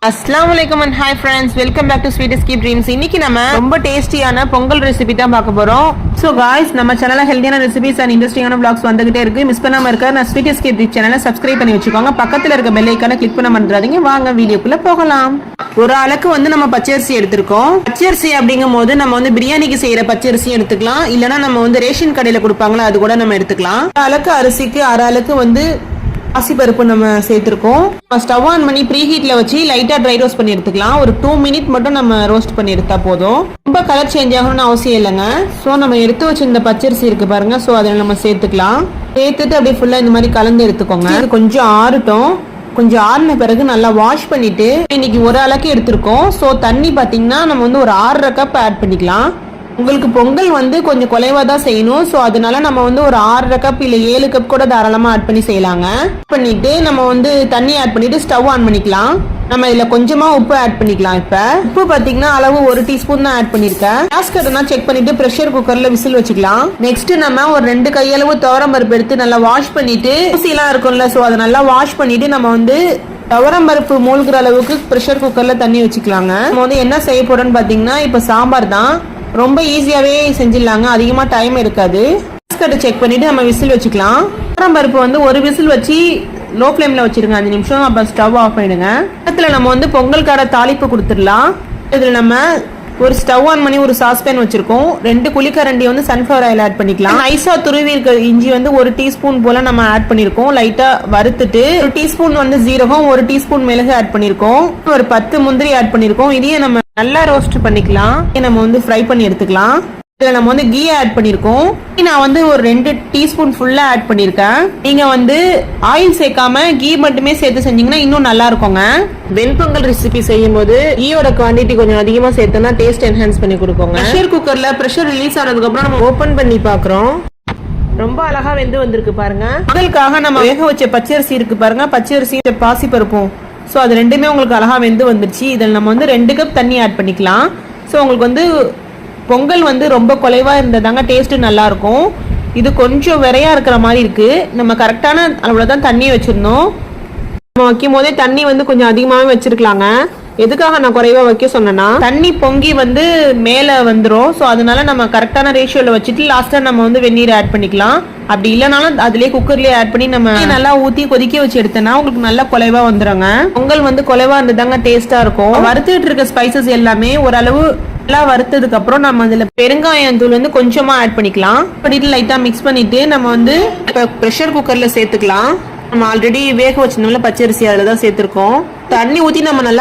Assalamualaikum and hi friends, welcome back to Sweet Escape Dreams. இன்னைக்கு நம்ம ரொம்ப டேஸ்டியான பொங்கல் ரெசிபி தான் பார்க்க போறோம். So guys, நம்ம சேனல்ல ஹெல்தியான ரெசிபிஸ் and இன்ட்ரஸ்டிங்கான vlogs வந்துகிட்டே இருக்கு. மிஸ் பண்ணாம இருக்க நான் Sweet Escape Dreams சேனலை சப்ஸ்கிரைப் பண்ணி வச்சுக்கோங்க. பக்கத்துல இருக்க பெல் ஐகானை கிளிக் பண்ண மறந்துடாதீங்க. வாங்க வீடியோக்குள்ள போகலாம். ஒரு ஆளுக்கு நம்ம பச்சரிசி எடுத்துறோம். பச்சரிசி அப்படிங்கும்போது நம்ம பிரியாணிக்கு செய்யற பச்சரிசி எடுத்துக்கலாம். இல்லனா நம்ம ரேஷன் கடையில கொடுப்பாங்களா அது கூட நம்ம எடுத்துக்கலாம். ஒரு ஆளுக்கு அரிசிக்கு அரை ஆளுக்கு பாசிப்பருப்பு நம்ம சேர்த்துருக்கோம். ஸ்டவ் ஆன் பண்ணி ப்ரீ ஹீட்ல வச்சு லைட்டா ட்ரை ரோஸ்ட் பண்ணி எடுத்துக்கலாம். ஒரு 2 மினிட் மட்டும் நம்ம ரோஸ்ட் பண்ணி எடுத்தா போதும். ரொம்ப கலர் சேஞ்ச் ஆகணும்னு அவசியம் இல்லைங்க. ஸோ நம்ம எடுத்து வச்சிருந்த பச்சரிசி இருக்கு பாருங்க. ஸோ அதில் நம்ம சேர்த்துக்கலாம். சேர்த்துட்டு அப்படியே ஃபுல்லா இந்த மாதிரி கலந்து எடுத்துக்கோங்க. இது கொஞ்சம் ஆறட்டும். கொஞ்சம் ஆறின பிறகு நல்லா வாஷ் பண்ணிட்டு இன்னைக்கு ஒரு அளவுக்கு எடுத்திருக்கோம். ஸோ தண்ணி பார்த்தீங்கன்னா நம்ம ஒரு 6.5 கப் ஆட் பண்ணிக்கலாம். உங்களுக்கு பொங்கல் கொஞ்சம் குறைவா தான் செய்யணும். ஸோ அதனால நம்ம ஒரு 6.5 கப் இல்லை 7 கப் கூட தாராளமா ஆட் பண்ணி செய்யலாங்க. பண்ணிட்டு நம்ம தண்ணி ஆட் பண்ணிட்டு ஸ்டவ் ஆன் பண்ணிக்கலாம். நம்ம இதுல கொஞ்சமா உப்பு ஆட் பண்ணிக்கலாம். இப்ப உப்பு பாத்தீங்கன்னா அளவு 1 டீஸ்பூன் தான் ஆட் பண்ணிருக்கேன். கேஸ் கட்டனா செக் பண்ணிட்டு பிரஷர் குக்கர்ல விசில் வச்சுக்கலாம். நெக்ஸ்ட் நம்ம ஒரு 2 கையளவு துவரம் பருப்பு எடுத்து நல்லா வாஷ் பண்ணிட்டு ஊசிலாம் இருக்கும்ல, ஸோ அதை நல்லா வாஷ் பண்ணிட்டு நம்ம துவரம் பருப்பு மூழ்கிற அளவுக்கு பிரஷர் குக்கர்ல தண்ணி வச்சுக்கலாங்க. நம்ம என்ன செய்ய போறோம்னு பாத்தீங்கன்னா இப்ப சாம்பார் தான். ரொம்ப ஈஸியாவே செஞ்சிடலாங்க. அதிகமா டைம் இருக்காது. செக் பண்ணிட்டு நம்ம விசில் வச்சுக்கலாம். துவரம் பருப்பு ஒரு விசில் வச்சு லோ ஃப்ளேம்ல வச்சிருங்க 5 நிமிஷம். அப்ப ஸ்டவ் ஆஃப் பண்ணிடுங்க. இடத்துல நம்ம பொங்கல் கார தாளிப்பு கொடுத்துடலாம். இதுல நம்ம ஒரு ஸ்டவ் ஆன் பண்ணி ஒரு சாஸ்பேன் வச்சிருக்கோம். 2 குழிக்கரண்டி சன்ஃபிளவர் ஆயில் ஆட் பண்ணிக்கலாம். நைஸா துருவி இருக்க இஞ்சி 1 டீஸ்பூன் போல நம்ம ஆட் பண்ணிருக்கோம். லைட்டா வறுத்துட்டு 1 டீஸ்பூன் ஜீரகம் 1 டீஸ்பூன் மிளகு ஆட் பண்ணிருக்கோம். ஒரு 10 முந்திரி ஆட் பண்ணிருக்கோம். இதையே நம்ம நல்லா ரோஸ்ட் பண்ணிக்கலாம். நம்ம ஃப்ரை பண்ணி எடுத்துக்கலாம். இதுல நம்ம கீ ஆட் பண்ணிருக்கோம். நான் ஒரு 2 டீஸ்பூன் ஃபுல்லா ஆட் பண்ணிருக்கேன். நீங்க ஆயில் சேர்க்காம கீ மட்டுமே சேர்த்து செஞ்சீங்கன்னா இன்னும் நல்லா இருக்குங்க. வெண்பொங்கல் ரெசிபி செய்யும் போது கீயோட குவான்டிட்டி கொஞ்சம் அதிகமா சேர்த்தோம்னா டேஸ்ட் என்ஹான்ஸ் பண்ணி கொடுப்போங்க. பிரஷர் குக்கர்ல பிரஷர் ரிலீஸ் ஆனதுக்கு அப்புறம் நம்ம ஓபன் பண்ணி பாக்குறோம். ரொம்ப அழகா வெந்து வந்திருக்கு பாருங்க. பொங்கலுக்காக நம்ம வேக வச்ச பச்சரிசி இருக்கு பாருங்க. பச்சரிசி பாசி பருப்பும் ஸோ அது ரெண்டுமே உங்களுக்கு அழகா வெந்து வந்துருச்சு. இதில் நம்ம 2 கப் தண்ணி ஆட் பண்ணிக்கலாம். ஸோ உங்களுக்கு பொங்கல் ரொம்ப குறைவா இருந்ததாங்க டேஸ்ட் நல்லா இருக்கும். இது கொஞ்சம் விரையா இருக்கிற மாதிரி இருக்கு. நம்ம கரெக்டான அளவுல தான் தண்ணி வச்சிருந்தோம். நம்ம வைக்கும் போதே தண்ணி கொஞ்சம் அதிகமாகவே வச்சிருக்கலாங்க. எதுக்காக நான் குறைவா வைக்க சொன்னேன்னா தண்ணி பொங்கி மேல வந்துடும். ஸோ அதனால நம்ம கரெக்டான ரேஷியோல வச்சுட்டு லாஸ்டா நம்ம வெந்நீர் ஆட் பண்ணிக்கலாம். அப்படி இல்லைனாலும் அதுலயே குக்கர்லயே ஆட் பண்ணி நம்ம நல்லா ஊத்தி கொதிக்க வச்சு எடுத்தோம்னா உங்களுக்கு நல்லா குலைவா வந்துருங்க. பொங்கல் குலைவா இருந்ததாங்க டேஸ்டா இருக்கும். வறுத்துட்டு இருக்க ஸ்பைசஸ் எல்லாமே ஓரளவு நல்லா வறுத்ததுக்கு அப்புறம் நம்ம அதுல பெருங்காயம் தூள் கொஞ்சமா ஆட் பண்ணிக்கலாம். பண்ணிட்டு லைட்டா மிக்ஸ் பண்ணிட்டு நம்ம இப்ப பிரஷர் குக்கர்ல சேர்த்துக்கலாம். நம்ம ஆல்ரெடி வேக வச்சிருந்தோம்ல பச்சரிசி அதுல தான் சேர்த்திருக்கோம். தண்ணி ஊத்தி நம்ம நல்லா